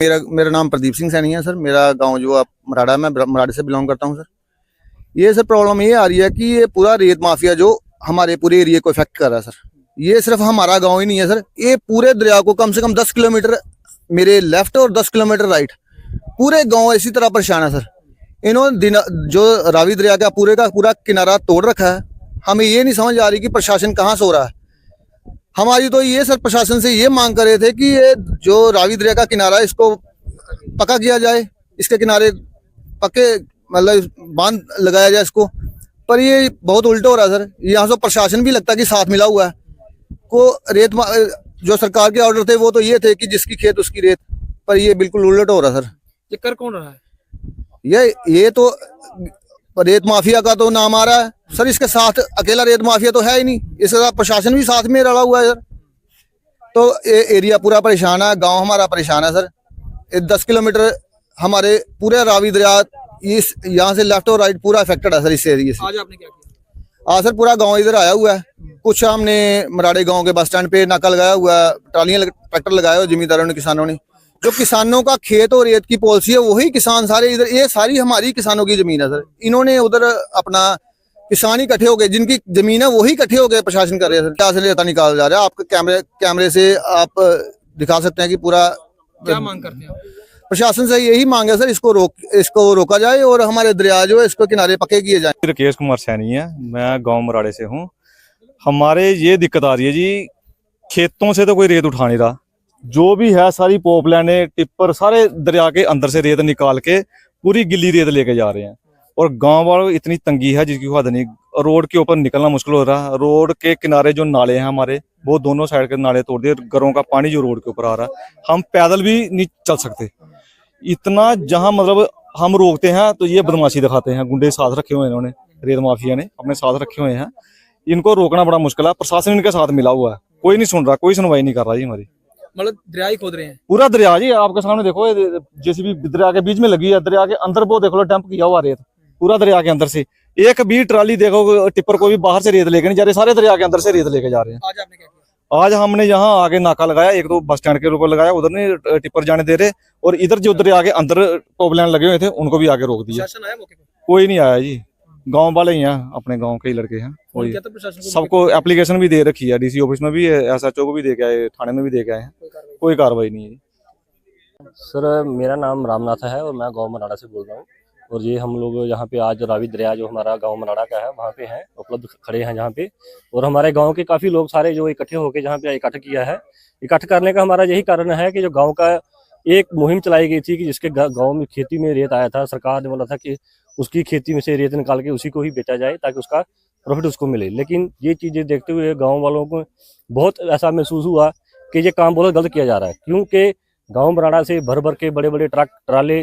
मेरा मेरा नाम प्रदीप सिंह सैनी है सर। मेरा गांव जो आप मराड़ा है, मैं मराड़े से बिलोंग करता हूं सर। ये सर प्रॉब्लम ये आ रही है कि ये पूरा रेत माफिया जो हमारे पूरे एरिया को इफेक्ट कर रहा है सर। ये सिर्फ हमारा गांव ही नहीं है सर, ये पूरे दरिया को कम से कम 10 किलोमीटर मेरे लेफ्ट और 10 किलोमीटर राइट पूरे गांव इसी तरह परेशान है सर। इन्होंने जो रावी दरिया का पूरा किनारा तोड़ रखा है। हमें ये नहीं समझ आ रही कि प्रशासन कहाँ सो रहा है। हमारी तो ये सर प्रशासन से ये मांग कर रहे थे कि ये जो रावी दरिया का किनारा है इसको पक्का किया जाए, इसके किनारे पक्के मतलब बांध लगाया जाए इसको। पर ये बहुत उल्टा हो रहा है सर। यहाँ से प्रशासन भी लगता है कि साथ मिला हुआ है को रेत जो सरकार के ऑर्डर थे वो तो ये थे कि जिसकी खेत उसकी रेत, पर ये बिल्कुल उल्टा हो रहा है सर। ये कर कौन रहा है? ये तो रेत माफिया का तो नाम आ रहा है सर। इसके साथ अकेला रेत माफिया तो है ही नहीं, इसके साथ प्रशासन भी साथ में रला हुआ है सर। तो ये एरिया पूरा परेशान है, गांव हमारा परेशान है सर। 10 किलोमीटर हमारे पूरे रावी दरिया इस यहाँ से लेफ्ट और राइट पूरा अफेक्टेड है सर इस एरिया से। आज आपने क्या किया? आज सर पूरा गांव इधर आया हुआ है। कुछ हमने मराड़े गांव के बस स्टैंड पे नाका लगाया हुआ है, ट्रालियां ट्रैक्टर लगाए हुए जमींदारों ने, किसानों ने। जो किसानों का खेत और रेत की पॉलिसी है वही किसान सारे इधर, ये सारी हमारी किसानों की जमीन है सर। इन्होंने उधर अपना किसान इकट्ठे हो गए, जिनकी जमीन है वही इकट्ठे हो गए प्रशासन कर रहे हैं सर। क्या से रेता निकाला जा रहा है, आपके कैमरे से आप दिखा सकते हैं कि पूरा। क्या मांग करते हैं? प्रशासन से यही मांग है सर, इसको रोका जाए और हमारे दरिया जो है इसको किनारे पक्के किए जाए। राकेश कुमार सैनी है, मैं गांव मराड़े से हूँ। हमारे ये दिक्कत आ रही है जी, खेतों से तो कोई रेत उठा नहीं रहा। जो भी है सारी पोपलाने टिप्पर सारे दरिया के अंदर से रेत निकाल के पूरी गिल्ली रेत लेके जा रहे हैं। और गांव वालों को इतनी तंगी है जिसकी हद नहीं। रोड के ऊपर निकलना मुश्किल हो रहा है। रोड के किनारे जो नाले हैं हमारे, वो दोनों साइड के नाले तोड़ दिए। घरों का पानी जो रोड के ऊपर आ रहा है, हम पैदल भी नहीं चल सकते। इतना जहां मतलब हम रोकते हैं तो ये बदमाशी दिखाते हैं। गुंडे साथ रखे हुए हैं इन्होंने, रेत माफिया ने अपने साथ रखे हुए हैं। इनको रोकना बड़ा मुश्किल है। प्रशासन इनके साथ मिला हुआ है, कोई नहीं सुन रहा, कोई सुनवाई नहीं कर रहा जी हमारी। मतलब दरिया ही खोद रहे हैं? पूरा दरिया जी आपके सामने देखो, जेसीबी दरिया के बीच में लगी है। दरिया के अंदर वो देख लो डंप किया हुआ रेत पूरा दरिया के अंदर से। एक भी ट्राली देखो टिप्पर को भी बाहर से रेत लेके नहीं जा रहे, सारे दरिया के अंदर से रेत लेके जा रहे हैं। आज आपने क्या किया? आज हमने यहाँ आगे नाका लगाया, एक तो बस स्टैंड के ऊपर लगाया, उधर नहीं टिप्पर जाने दे रहे। और इधर जो दरिया के अंदर पोपलाइन लगे हुए थे उनको भी आगे रोक दिया। प्रशासन आया मौके पे? कोई नहीं आया जी, गांव वाले ही हैं, अपने गांव के ही लड़के हैं। फोन किया था प्रशासन को? सबको एप्लीकेशन भी दे रखी है, डीसी ऑफिस में भी, एसएचओ को भी दे के आए, थाने में भी दे के आए हैं। कोई कार्रवाई नहीं है। सर मेरा नाम रामनाथ है और मैं गांव मराड़ा से बोल रहा हूँ। और ये हम लोग यहाँ पे आज रावी दरिया जो हमारा गांव मराड़ा का है वहाँ पे हैं, उपलब्ध खड़े हैं जहाँ पे। और हमारे गांव के काफ़ी लोग सारे जो इकट्ठे होकर जहाँ पे इकट्ठ किया है। इकट्ठ करने का हमारा यही कारण है कि जो गाँव का एक मुहिम चलाई गई थी कि जिसके गाँव में खेती में रेत आया था, सरकार ने बोला था कि उसकी खेती में से रेत निकाल के उसी को ही बेचा जाए ताकि उसका प्रॉफिट उसको मिले। लेकिन ये चीज़ें देखते हुए गाँव वालों को बहुत ऐसा महसूस हुआ कि ये काम बहुत गलत किया जा रहा है। क्योंकि गांव मराड़ा से भर भर के बड़े बड़े ट्रक ट्राले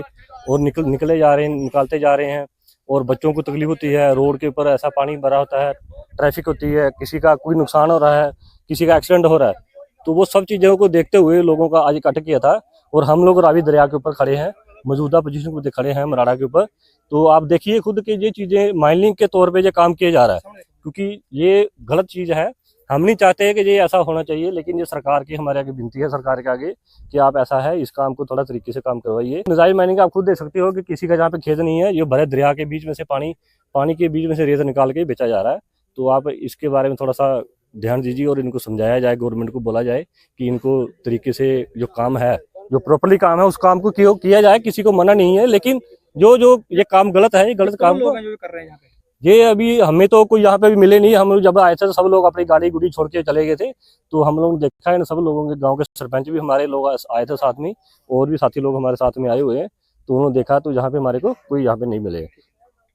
और निकलते जा रहे हैं। और बच्चों को तकलीफ होती है, रोड के ऊपर ऐसा पानी भरा होता है, ट्रैफिक होती है, किसी का कोई नुकसान हो रहा है, किसी का एक्सीडेंट हो रहा है। तो वो सब चीज़ों को देखते हुए लोगों का आज इकट्ठा किया था। और हम लोग रावी दरिया के ऊपर खड़े हैं, मौजूदा पोजीशन को खड़े हैं मराड़ा के ऊपर। तो आप देखिए खुद कि ये चीज़ें माइनिंग के तौर पर ये काम किया जा रहा है, क्योंकि ये गलत चीज़ है। हम नहीं चाहते कि ये ऐसा होना चाहिए, लेकिन ये सरकार की हमारे आगे विनती है, सरकार के आगे, कि आप ऐसा है इस काम को थोड़ा तरीके से काम करवाइए। नजायज माइनिंग आप खुद देख सकते हो कि किसी का जहाँ पे खेत नहीं है, ये भरे दरिया के बीच में से पानी के बीच में से रेत निकाल के बेचा जा रहा है। तो आप इसके बारे में थोड़ा सा ध्यान दीजिए और इनको समझाया जाए, गवर्नमेंट को बोला जाए कि इनको तरीके से जो काम है, जो प्रॉपरली काम है, उस काम को किया जाए। किसी को मना नहीं है, लेकिन जो ये काम गलत है, ये गलत काम लोग हैं जो कर रहे हैं यहाँ पे। ये अभी हमें तो कोई यहाँ पे भी मिले नहीं। हम लोग जब आए थे तो सब लोग अपनी गाड़ी गुड़ी छोड़ के चले गए थे। तो हम लोग देखा है, सब लोगों के गांव के सरपंच भी हमारे लोग आए थे साथ में, और भी साथी लोग हमारे साथ में आए हुए हैं। तो उन्होंने देखा तो यहाँ पे हमारे को कोई यहाँ पे नहीं मिलेगा।